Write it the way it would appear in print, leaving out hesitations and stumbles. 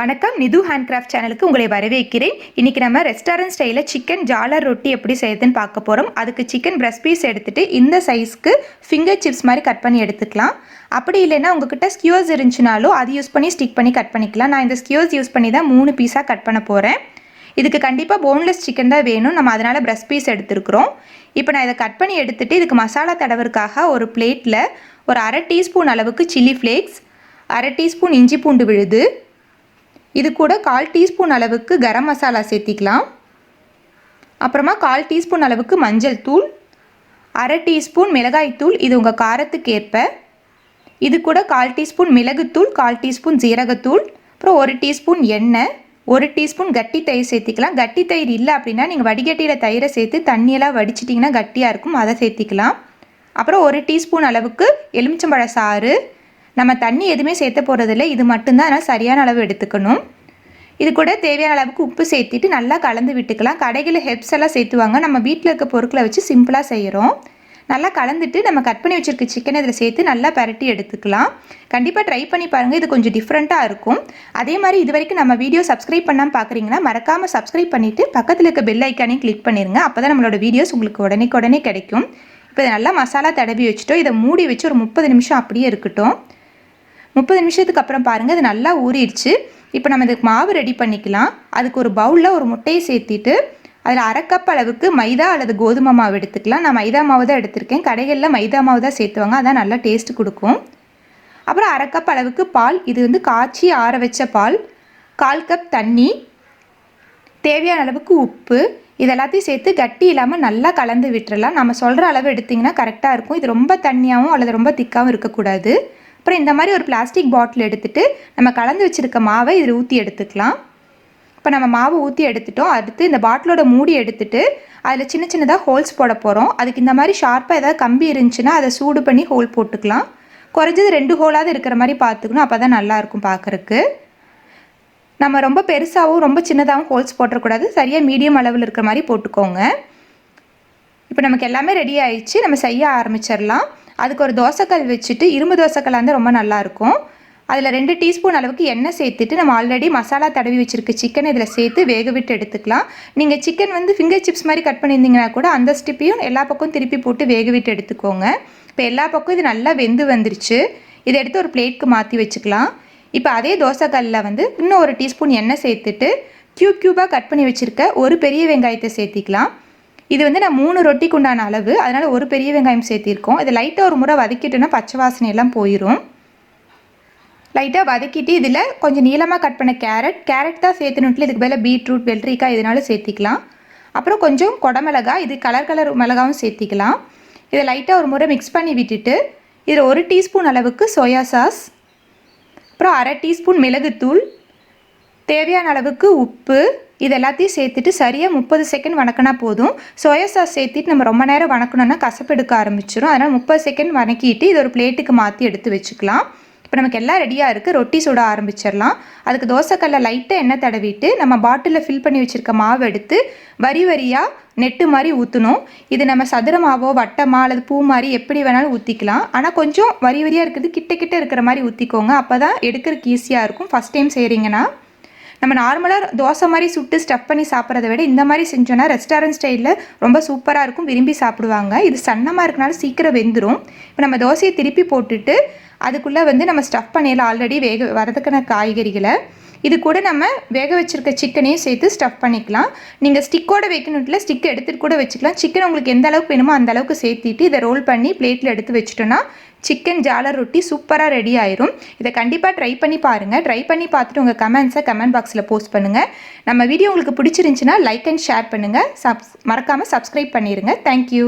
வணக்கம், நிது ஹேண்ட்கிராஃப்ட் சேனலுக்கு உங்களை வரவேற்கிறேன். இன்றைக்கி நம்ம ரெஸ்டாரண்ட் ஸ்டைலில் சிக்கன் ஜாலர் ரொட்டி எப்படி செய்யுதுன்னு பார்க்க போகிறோம். அதுக்கு சிக்கன் பிரஸ்ட் பீஸ் எடுத்துகிட்டு இந்த சைஸ்க்கு ஃபிங்கர் சிப்ஸ் மாதிரி கட் பண்ணி எடுத்துக்கலாம். அப்படி இல்லைன்னா உங்ககிட்ட ஸ்கியூர்ஸ் இருந்துச்சுனாலும் அது யூஸ் பண்ணி ஸ்டிக் பண்ணி கட் பண்ணிக்கலாம். நான் இந்த ஸ்கியூர்ஸ் யூஸ் பண்ணி தான் 3 பீஸாக கட் பண்ண போகிறேன். இதுக்கு கண்டிப்பாக போன்லெஸ் சிக்கன் தான் வேணும். நம்ம அதனால் பிரஸ்ட் பீஸ் எடுத்துருக்குறோம். இப்போ நான் இதை கட் பண்ணி எடுத்துகிட்டு இதுக்கு மசாலா தடவுறதுக்காக ஒரு பிளேட்டில் ஒரு 1/2 டீஸ்பூன் அளவுக்கு சில்லி ஃப்ளேக்ஸ், 1/2 டீஸ்பூன் இஞ்சி பூண்டு விழுது, இது கூட 1/4 டீஸ்பூன் அளவுக்கு கரம் மசாலா சேர்த்திக்கலாம். அப்புறமா 1/4 டீஸ்பூன் அளவுக்கு மஞ்சள் தூள், 1/2 டீஸ்பூன் மிளகாய் தூள், இது உங்கள் காரத்துக்கு ஏற்ப. இது கூட 1/4 டீஸ்பூன் மிளகுத்தூள், 1/4 டீஸ்பூன் ஜீரகத்தூள், அப்புறம் 1 டீஸ்பூன் எண்ணெய், 1 டீஸ்பூன் கட்டி தயிர் சேர்த்திக்கலாம். கட்டி தயிர் இல்லை அப்படின்னா நீங்கள் வடிகட்டியில் தயிரை சேர்த்து தண்ணியெல்லாம் வடிச்சிட்டிங்கன்னா கட்டியாக இருக்கும், அதை சேர்த்திக்கலாம். அப்புறம் 1 டீஸ்பூன் அளவுக்கு எலுமிச்சம்பழ சாறு. நம்ம தண்ணி எதுவுமே சேர்த்த போகிறதில்ல, இது மட்டும்தான், அதனால் சரியான அளவு எடுத்துக்கணும். இது கூட தேவையான அளவுக்கு உப்பு சேர்த்திட்டு நல்லா கலந்து விட்டுக்கலாம். கடைகளில் ஹெர்ப்ஸ் எல்லாம் சேர்த்துவாங்க, நம்ம வீட்டில் இருக்க பொருட்களை வச்சு சிம்பிளாக செய்கிறோம். நல்லா கலந்துட்டு நம்ம கட் பண்ணி வச்சுருக்க சிக்கனை இதில் சேர்த்து நல்லா பரட்டி எடுத்துக்கலாம். கண்டிப்பாக ட்ரை பண்ணி பாருங்கள், இது கொஞ்சம் டிஃப்ரெண்ட்டாக இருக்கும். அதே மாதிரி இது வரைக்கும் நம்ம வீடியோ சப்ஸ்கிரைப் பண்ணாமல் பார்க்குறீங்கன்னா மறக்காமல் சப்ஸ்கிரைப் பண்ணிவிட்டு பக்கத்தில் இருக்க பெல் ஐக்கானையும் கிளிக் பண்ணிடுங்க. அப்போ தான் நம்மளோட வீடியோஸ் உங்களுக்கு உடனே கிடைக்கும். இப்போ இதை நல்லா மசாலா தடவி வச்சுட்டோம். இதை மூடி வச்சு ஒரு 30 நிமிஷம் அப்படியே இருக்கட்டும். 30 நிமிஷத்துக்கு அப்புறம் பாருங்கள், அது நல்லா ஊறிடுச்சு. இப்போ நம்ம இதுக்கு மாவு ரெடி பண்ணிக்கலாம். அதுக்கு ஒரு பவுலில் ஒரு முட்டையை சேர்த்திட்டு அதில் 1/2 கப் அளவுக்கு மைதா அல்லது கோதுமை மாவு எடுத்துக்கலாம். நான் மைதா மாவு தான் எடுத்திருக்கேன். கடைகளில் மைதா மாவு தான் சேர்த்துவாங்க, அதான் நல்லா டேஸ்ட் கொடுக்கும். அப்புறம் 1/2 கப் அளவுக்கு பால், இது வந்து காய்ச்சி ஆற வச்ச பால், 1/4 கப் தண்ணி, தேவையான அளவுக்கு உப்பு, இதெல்லாத்தையும் சேர்த்து கட்டி இல்லாமல் நல்லா கலந்து விட்டுறலாம். நம்ம சொல்கிற அளவு எடுத்திங்கன்னா கரெக்டாக இருக்கும். இது ரொம்ப தண்ணியாகவும் அல்லது ரொம்ப திக்காகவும் இருக்கக்கூடாது. அப்புறம் இந்த மாதிரி ஒரு பிளாஸ்டிக் பாட்டில் எடுத்துகிட்டு நம்ம கலந்து வச்சுருக்க மாவை இதில் ஊற்றி எடுத்துக்கலாம். இப்போ நம்ம மாவு ஊற்றி எடுத்துட்டோம். அடுத்து இந்த பாட்டிலோட மூடி எடுத்துகிட்டு அதில் சின்ன சின்னதாக ஹோல்ஸ் போட போகிறோம். அதுக்கு இந்த மாதிரி ஷார்ப்பாக ஏதாவது கம்பி இருந்துச்சுன்னா அதை சூடு பண்ணி ஹோல் போட்டுக்கலாம். குறைஞ்சது 2 ஹோலாவது இருக்கிற மாதிரி பார்த்துக்கணும், அப்போ தான் நல்லாயிருக்கும் பார்க்குறக்கு. நம்ம ரொம்ப பெருசாகவும் ரொம்ப சின்னதாகவும் ஹோல்ஸ் போட்டுறக்கூடாது, சரியாக மீடியம் அளவில் இருக்கிற மாதிரி போட்டுக்கோங்க. இப்போ நமக்கு எல்லாமே ரெடி ஆயிடுச்சு, நம்ம செய்ய ஆரம்பிச்சிடலாம். அதுக்கு ஒரு தோசைக்கல் வச்சுட்டு, இரும்பு தோசைக்கல்லாக இருந்தால் ரொம்ப நல்லாயிருக்கும். அதில் 2 டீஸ்பூன் அளவுக்கு எண்ணெய் சேர்த்துட்டு நம்ம ஆல்ரெடி மசாலா தடவி வச்சுருக்க சிக்கனை இதில் சேர்த்து வேக விட்டு எடுத்துக்கலாம். நீங்கள் சிக்கன் வந்து ஃபிங்கர் சிப்ஸ் மாதிரி கட் பண்ணியிருந்தீங்கன்னா கூட அந்த ஸ்டிப்பையும் எல்லா பக்கம் திருப்பி போட்டு வேக விட்டு எடுத்துக்கோங்க. இப்போ எல்லா பக்கம் இது நல்லா வெந்து வந்துருச்சு. இதை எடுத்து ஒரு பிளேட்க்கு மாற்றி வச்சுக்கலாம். இப்போ அதே தோசைக்கல்லில் வந்து இன்னும் 1 டீஸ்பூன் எண்ணெய் சேர்த்துட்டு க்யூபாக கட் பண்ணி வச்சுருக்க ஒரு பெரிய வெங்காயத்தை சேர்த்திக்கலாம். இது வந்து நான் 3 ரொட்டிக்கு உண்டான அளவு, அதனால் ஒரு பெரிய வெங்காயம் சேர்த்திருக்கோம். இதை லைட்டாக ஒரு முறை வதக்கிட்டோன்னா பச்சை வாசனையெல்லாம் போயிடும். லைட்டாக வதக்கிட்டு இதில் கொஞ்சம் நீளமாக கட் பண்ண கேரட் தான் சேர்த்துனுட்டில், இதுக்கு மேலே பீட்ரூட், வெள்ளரிக்காய் இதனால சேர்த்திக்கலாம். அப்புறம் கொஞ்சம் குடமிளகாய், இது கலர் மிளகாவும் சேர்த்திக்கலாம். இதை லைட்டாக ஒரு முறை மிக்ஸ் பண்ணி விட்டுட்டு இதில் 1 டீஸ்பூன் அளவுக்கு சோயா சாஸ், அப்புறம் 1/2 டீஸ்பூன் மிளகுத்தூள், தேவையான அளவுக்கு உப்பு, இது எல்லாத்தையும் சேர்த்துட்டு சரியாக 30 செகண்ட் வணக்கினா போதும். சோயா சாஸ் சேர்த்துட்டு நம்ம ரொம்ப நேரம் வணக்கணுன்னா கசப்பெடுக்க ஆரம்பிச்சிடும். அதனால் 30 செகண்ட் வணக்கிட்டு இது ஒரு பிளேட்டுக்கு மாற்றி எடுத்து வச்சுக்கலாம். இப்போ நமக்கு எல்லாம் ரெடியாக இருக்குது. ரொட்டி சுட ஆரம்பிச்சிடலாம். அதுக்கு தோசைக்கல்ல லைட்டாக எண்ணெய் தடவிட்டு நம்ம பாட்டிலில் ஃபில் பண்ணி வச்சுருக்க மாவு எடுத்து வரியாக நெட்டு மாதிரி ஊற்றணும். இது நம்ம சதுரமாவோ வட்டமா அல்லது பூ மாதிரி எப்படி வேணாலும் ஊற்றிக்கலாம். ஆனால் கொஞ்சம் வரியாக இருக்கிறது கிட்ட இருக்கிற மாதிரி ஊற்றிக்கோங்க, அப்போ தான் எடுக்கிறதுக்கு ஈஸியாக இருக்கும். ஃபஸ்ட் டைம் செய்கிறீங்கன்னா நம்ம நார்மலாக தோசை மாதிரி சுட்டு ஸ்டஃப் பண்ணி சாப்பிட்றத விட இந்த மாதிரி செஞ்சோன்னா ரெஸ்டாரண்ட் ஸ்டைலில் ரொம்ப சூப்பராக இருக்கும், விரும்பி சாப்பிடுவாங்க. இது சன்னமாக இருக்கனால சீக்கிரம் வெந்துடும். இப்போ நம்ம தோசையை திருப்பி போட்டுட்டு அதுக்குள்ளே வந்து நம்ம ஸ்டஃப் பண்ணிடலாம் ஆல்ரெடி வரதுக்கான காய்கறிகளை. இது கூட நம்ம வேக வச்சுருக்க சிக்கனையும் சேர்த்து ஸ்டஃப் பண்ணிக்கலாம். நீங்கள் ஸ்டிக்கோடு வைக்கணும்ல, ஸ்டிக் எடுத்துகிட்டு கூட வச்சுக்கலாம். சிக்கன் உங்களுக்கு எந்த அளவுக்கு வேணுமோ அந்த அளவுக்கு சேர்த்திட்டு இதை ரோல் பண்ணி பிளேட்டில் எடுத்து வச்சுட்டோன்னா சிக்கன் ஜாலர் ரொட்டி சூப்பராக ரெடி ஆயிரும். இதை கண்டிப்பாக ட்ரை பண்ணி பாருங்கள். ட்ரை பண்ணி பார்த்துட்டு உங்கள் கமெண்ட்ஸை கமெண்ட் பாக்ஸில் போஸ்ட் பண்ணுங்கள். நம்ம வீடியோ உங்களுக்கு பிடிச்சிருந்துச்சின்னா லைக் அண்ட் ஷேர் பண்ணுங்கள். மறக்காமல் சப்ஸ்கிரைப் பண்ணிடுங்க. தேங்க்யூ.